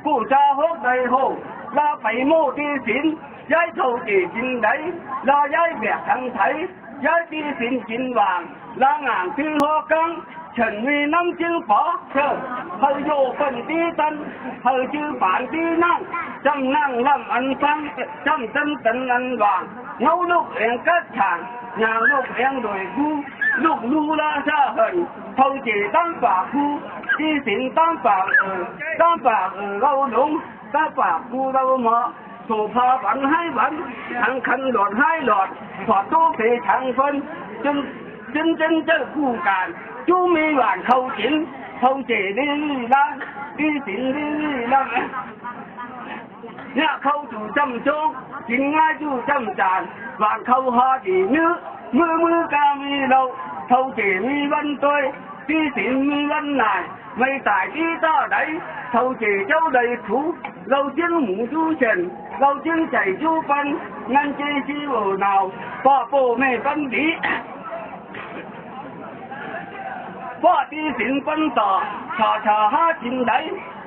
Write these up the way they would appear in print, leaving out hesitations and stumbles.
ผู้ชาหกได้หกลาไปโมที่สินย้ายเท่าที่จินไดลาย้ายแบกทางไทยย้ายที่สินจินวางลางานที่หอกังฉันมีน้ำจิ้มปอเธอเฮาโยเป็นที่ตันเฮาชื่อป่านที่นั่งจำนั่งลำอันฟังจำตันอันวางเงาลูกเองกัดฉางยางลูกเองโดยกูลูกลูลาชาเหินเท่าจีตั้งปากกูที่สินตั้งปากเราหลงตั้งปากกูเราเหมาะโซฟาบันให้บันทางคันหลอดให้หลอดถอดโต๊ะเปทางคนจนเจอคู่การจูมีหวานเข้าจินเข้าเจดีล้านที่สินดีล้านเนี่ยเข้าจู่จำจงจินง่ายจู่จำจานหวานเข้าหาดีเนื้อมือกามีเราเข้าเจมีวันตัวที่สินมีวันไหนไม่ตายที่ต่อใดเข้าเจเจ้าใดถูเราจึงหมูจูเฉินเราจึงใจจูปันงั้นเจชีโอนาวป้าโป้ไม่ปันดีว่าที่สินปันต่อชาหาจินได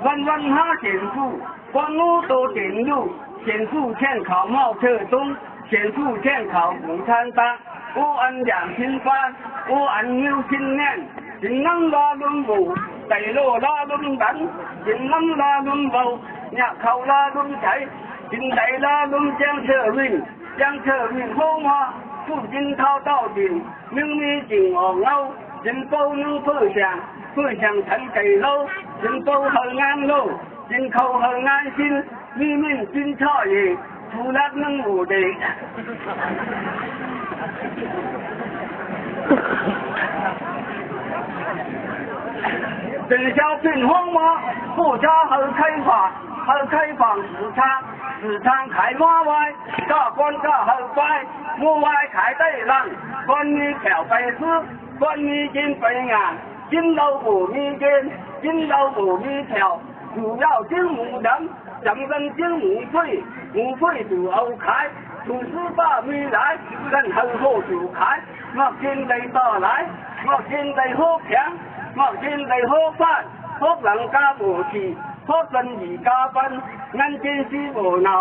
วันหาเขียนสู้ความงูโตเขียนอยู่เขียนสู้แช่งเขาเมาเธอตุ้งเขียนสู้แช่งเขาหมูชันตาอูอันอย่างชินฟ้าอูอันนิ้วชินแน่นจินนั่งรอลุมบูไตโลรอลุมดันจินน้ำรอลุมเบาเนี่ยเขารอลุมใจจินไตรอลุมแจ้งเธอวิ่งโค้งมาผู้จินเท้าเต้าดินนึ่งมีจิงออกเงาจินโป้นึ่งเพื่อช่างฉันไก่เล่าจินโป้เหงานโลจินเขาเหงานชินมีมิ่งจินช่อเย่ผู้รักนึ่งหูเด็กเป็นเจ้าเป็นห้องมาผู้ชาเห开放市场开马ไว้ก็คนก็เหไปมัวไว้ขายได้ลังคนมีแถวไปซื้อคนมีกินไปงานกินเราบูมีกินเราบูมีแถวอยู่ยาวจิ้งหมูดำจำกันจิ้งหมูฟุ้ยถูเอาขายถูซื้อบ้ามีหลายกันเฮาโหถูขายมากินได้ต่อหลายมากินได้โหแข็งมากินได้โหฟาดโหหลังกาโบทีโหกันหยีกาปันงั้นกินซีโบเนา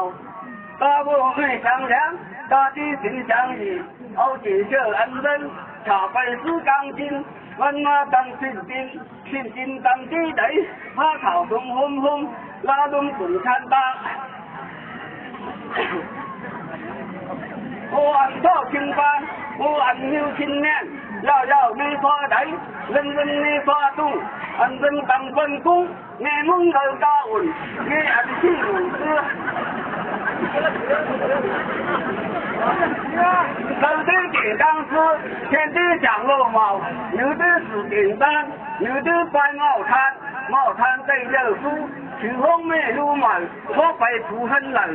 ตาโบไม่ช่างแหลมตาที่สินช่างหยีเอาจีเชื่ออันเล่นชาไปซื้อกางจินวันมาตั้งสิ้นจินตั้งที่ไหนผ้าขาวดมห่มลาดมขุนชันตาโออันโตกินปานโออันนิ้วชินแน่นยาวมีพอใดเล่นมีพอตู้อันเป็นตังเป็นกุ้งแม่มึงเดินตาอุ่นแม่อันที่หนูเสื้อเราได้เก่งดังซื้อเช่นที่จังโลเมาหรือที่สุดเก่งบ้านหรือที่ไปเมาทานได้เยอะสู้ถือห้องไม่รู้มันเพราะไปผูหันหลัง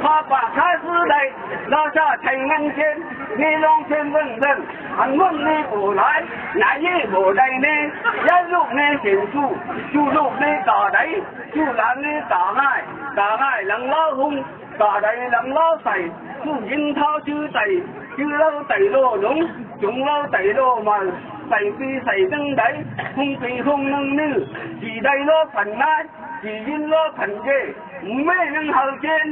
พอปากท้ายซื้อใดเราจะใช้เงินเช่นนี่ลองเช่นเบิ่งอันมุ่งนี่โบหลายไหนยี่โบใดนี่ย้ายลูกนี่เสียงสู้ลูกนี่ต่อใดสู้หลานนี่ต่อง่ายหลังเล่าหุ่งต่อใดหลังเล่าใส่สู้ยินเท้าชื่อเล่าไต่โลหลงจุงเล่าไต่โลมันใส่ปีใส่ตั้งใดหุ่งปีหุ่งนั่งนี่จีใดโลผันง่ายจียินโลผันเจไม่นั่งเฮาเจน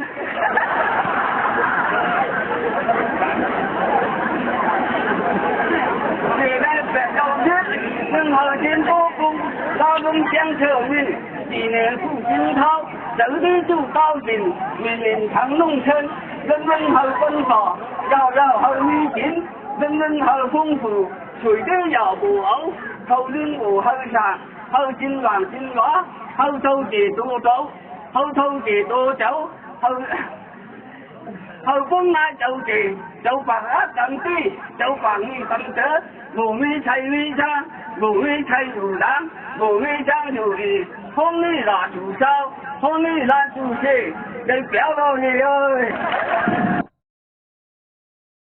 จีได้แบบเจ้าเจ็ดนั่งเฮาเจนโอ้กุ้งเราลงเชียงเธอวินจีเนรผู้จินเท้าจะได้จู่เต้าดินมีเล่นทั้งนุ่งเชิญเล่นเฮาคนต่อยาวเฮามีจินเล่นเฮาฟุ้งฟูช่วยได้ยาวบูเอาเขาเลี้ยงบูเฮาชาเฮาจินหวานจินหวาเฮาเท่าจีตัวเจ้าเฮาเท่าจีตัวเจ้าเฮาฟุ้งนายเจ้าจีเจ้าปากรักตั้งตีเจ้าปากนี่ตั้งเจอบูไม่ใช่วิชาบูไม่ใช่อยู่ดังบูไม่ช่างอยู่ดีห้องนี้ลาจู่เจ้าห้องนี้ลาจู่เจได้เปล่าเราเนี่ย